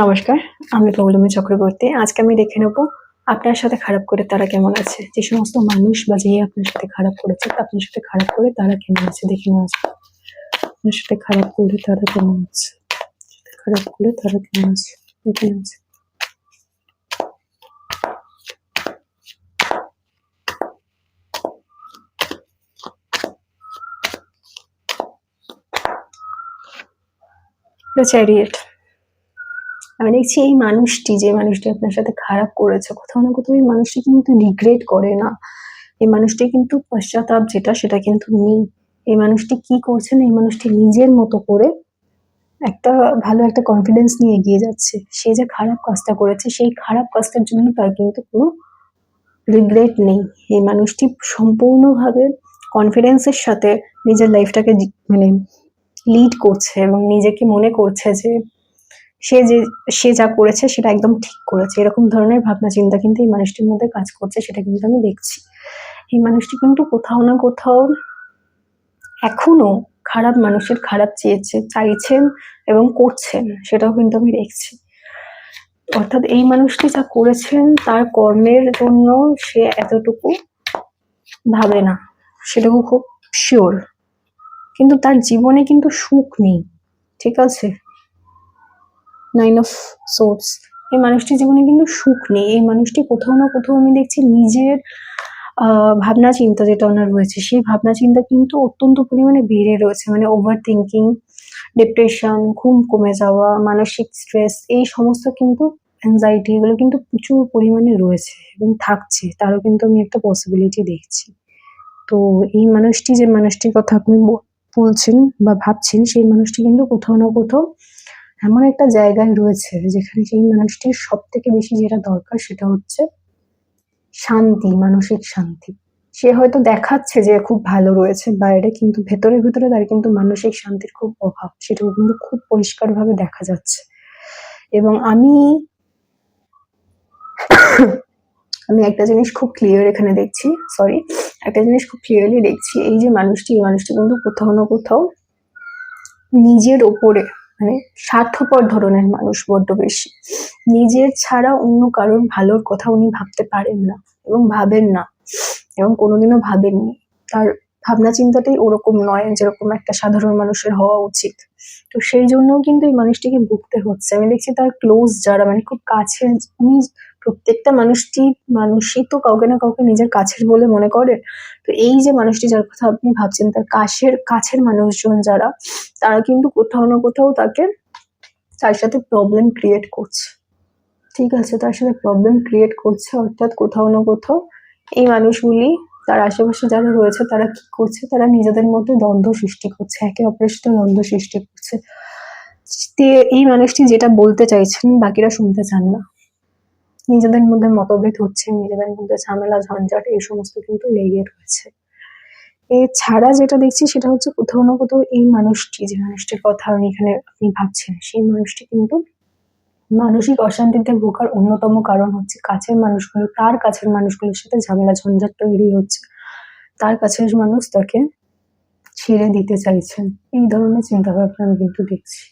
নমস্কার, আমি পৌলমী চক্রবর্তী। আজকে আমি দেখে নেব আপনার সাথে খারাপ করে তারা কেমন আছে। যে সমস্ত মানুষ বা যে আপনার সাথে খারাপ করেছে, আপনার সাথে খারাপ করে তারা কেমন আছে দেখে নেওয়া যাক। আপনার সাথে খারাপ করলে তারা কেমন আছে, খারাপ করে তারা কেমন আছে দেখে নেওয়া যাক। চ্যারিয়েট। আমি দেখছি এই মানুষটি, যে মানুষটি আপনার সাথে খারাপ করেছে, কোথাও না কোথাও এই মানুষটি কিন্তু রিগ্রেট করে না। এই মানুষটি কিন্তু পশ্চাতাপ যেটা সেটা কিন্তু নেই। এই মানুষটি কি করছেন, এই মানুষটি নিজের মতো করে একটা ভালো একটা কনফিডেন্স নিয়ে এগিয়ে যাচ্ছে। সে যে খারাপ কাজটা করেছে, সেই খারাপ কাজটার জন্য তার কিন্তু কোনো রিগ্রেট নেই। এই মানুষটি সম্পূর্ণভাবে কনফিডেন্সের সাথে নিজের লাইফটাকে মানে লিড করছে এবং নিজেকে মনে করছে যে সে যা করেছে সেটা একদম ঠিক করেছে। এরকম ধরনের ভাবনা চিন্তা কিন্তু এই মানুষটির মধ্যে কাজ করছে, সেটা কিন্তু আমি দেখছি। এই মানুষটি কিন্তু কোথাও না কোথাও এখনো খারাপ মানুষের খারাপ চাইছেন এবং করছেন, সেটাও কিন্তু আমি দেখছি। অর্থাৎ এই মানুষটি যা করেছেন তার কর্মের জন্য সে এতটুকু ভাবে না, সেটুকু খুব শিওর। কিন্তু তার জীবনে কিন্তু সুখ নেই, ঠিক আছে? 9 অফ সোর্স। এই মানুষটির জীবনে কিন্তু সুখ নেই। এই মানুষটি কোথাও না কোথাও আমি দেখছি নিজের ভাবনা চিন্তা যেটা ওনার রয়েছে, সেই ভাবনা চিন্তা কিন্তু অত্যন্ত পরিমাণে বেড়ে রয়েছে। মানে ওভার থিঙ্কিং, ডিপ্রেশন, ঘুম কমে যাওয়া, মানসিক স্ট্রেস, এই সমস্ত কিন্তু অ্যাংজাইটি, এগুলো কিন্তু প্রচুর পরিমাণে রয়েছে এবং থাকছে। তারও কিন্তু আমি একটা পসিবিলিটি দেখছি। তো এই মানুষটি, যে মানুষটির কথা আপনি বলছেন বা ভাবছেন, সেই মানুষটি কিন্তু কোথাও না কোথাও এমন একটা জায়গায় রয়েছে যেখানে সেই মানুষটির সব থেকে বেশি যেটা দরকার সেটা হচ্ছে শান্তি, মানসিক শান্তি। সে হয়তো দেখাচ্ছে যে খুব ভালো রয়েছে বাইরে, কিন্তু ভেতরে ভেতরে তার কিন্তু মানসিক শান্তির খুব অভাব, সেটাও কিন্তু খুব পরিষ্কারভাবে দেখা যাচ্ছে। এবং আমি একটা জিনিস খুব ক্লিয়ার এখানে দেখছি, একটা জিনিস খুব ক্লিয়ারলি দেখছি। এই যে মানুষটি, এই মানুষটি কিন্তু কোথাও না কোথাও নিজের ওপরে মানে স্বার্থপর ধরনের মানুষ বড্ড বেশি। নিজের ছাড়া অন্য কারোর ভালোর কথা উনি ভাবতে পারেন না এবং ভাবেন না এবং কোনোদিনও ভাবেননি। তার ভাবনা চিন্তাটাই ওরকম নয় যেরকম একটা সাধারণ মানুষের হওয়া উচিত। তো সেই জন্য কিন্তু এই মানুষটিকে ভুগতে হচ্ছে। আমি দেখছি তার ক্লোজ যারা, মানে খুব কাছের, উনি প্রত্যেকটা মানুষই তো কাউকে না কাউকে নিজের কাছের বলে মনে করে। তো এই যে মানুষটি যার কথা আপনি ভাবছেন, তার কাছের মানুষজন যারা, তারা কিন্তু কোথাও না কোথাও তার সাথে প্রবলেম ক্রিয়েট করছে, ঠিক আছে? তার সাথে প্রবলেম ক্রিয়েট করছে, অর্থাৎ কোথাও না কোথাও এই মানুষগুলি, তার আশেপাশে যারা রয়েছে, তারা কি করছে, তারা নিজেদের মধ্যে দ্বন্দ্ব সৃষ্টি করছে, একে অপরের সাথে দ্বন্দ্ব সৃষ্টি করছে। এই মানুষটি যেটা বলতে চাইছেন বাকিরা শুনতে চান না, নিজেদের মধ্যে মতভেদ হচ্ছে, নিজেদের মধ্যে ঝামেলা ঝঞ্ঝাট এই সমস্ত কিন্তু লেগে রয়েছে। এছাড়া যেটা দেখছি সেটা হচ্ছে কোথাও না কোথাও এই মানুষটি, যে মানুষটির কথা আমি এখানে আপনি ভাবছেন, সেই মানুষটি কিন্তু মানসিক অশান্তিতে ভোগার অন্যতম কারণ হচ্ছে তার কাছের মানুষগুলোর সাথে ঝামেলা ঝঞ্ঝাট তৈরি হচ্ছে, তার কাছের মানুষ তাকে ছেড়ে দিতে চাইছেন, এই ধরনের চিন্তা ভাবনা আমি কিন্তু দেখছি।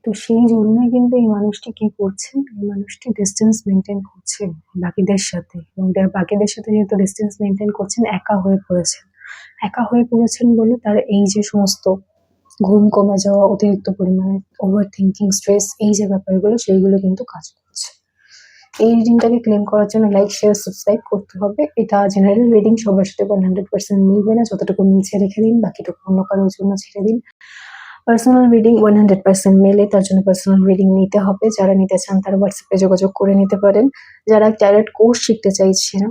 তো সেই জন্যই কিন্তু এই মানুষটি কি করছেন, এই মানুষটি ডিস্টেন্স মেনটেন করছেন বাকিদের সাথে, এবং বাকিদের সাথে যেহেতু ডিস্টেন্স মেনটেন করছেন, একা হয়ে পড়েছেন বলে তার এই যে সমস্ত ঘুম কমে যাওয়া, অতিরিক্ত পরিমাণে ওভার থিঙ্কিং, স্ট্রেস, এই যে ব্যাপারগুলো, সেইগুলো কিন্তু কাজ করছে। এই রিডিংটাকে ক্লেম করার জন্য লাইক, শেয়ার, সাবস্ক্রাইব করতে হবে। এটা জেনারেল রিডিং, সবার সাথে 100% মিলবে না, যতটুকু মিলছে রেখে দিন, বাকিটুকু অন্য কারোর জন্য ছেড়ে দিন। পার্সোনাল রিডিং 100% মেলে, তার জন্য পার্সোনাল রিডিং নিতে হবে। যারা নিতে চান তারা হোয়াটসঅ্যাপে যোগাযোগ করে নিতে পারেন। যারা ট্যারোট কোর্স শিখতে চাইছেন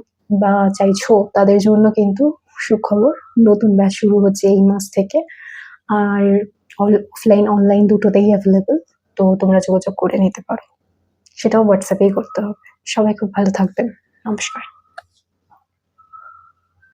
বা চাইছো, তাদের জন্য কিন্তু সুখবর, নতুন ব্যাচ শুরু হচ্ছে এই মাস থেকে। আর অফলাইন অনলাইন দুটোতেই অ্যাভেলেবল, তো তোমরা যোগাযোগ করে নিতে পারো। সেটাও হোয়াটসঅ্যাপেই করতে হবে। সবাই খুব ভালো থাকবেন। নমস্কার।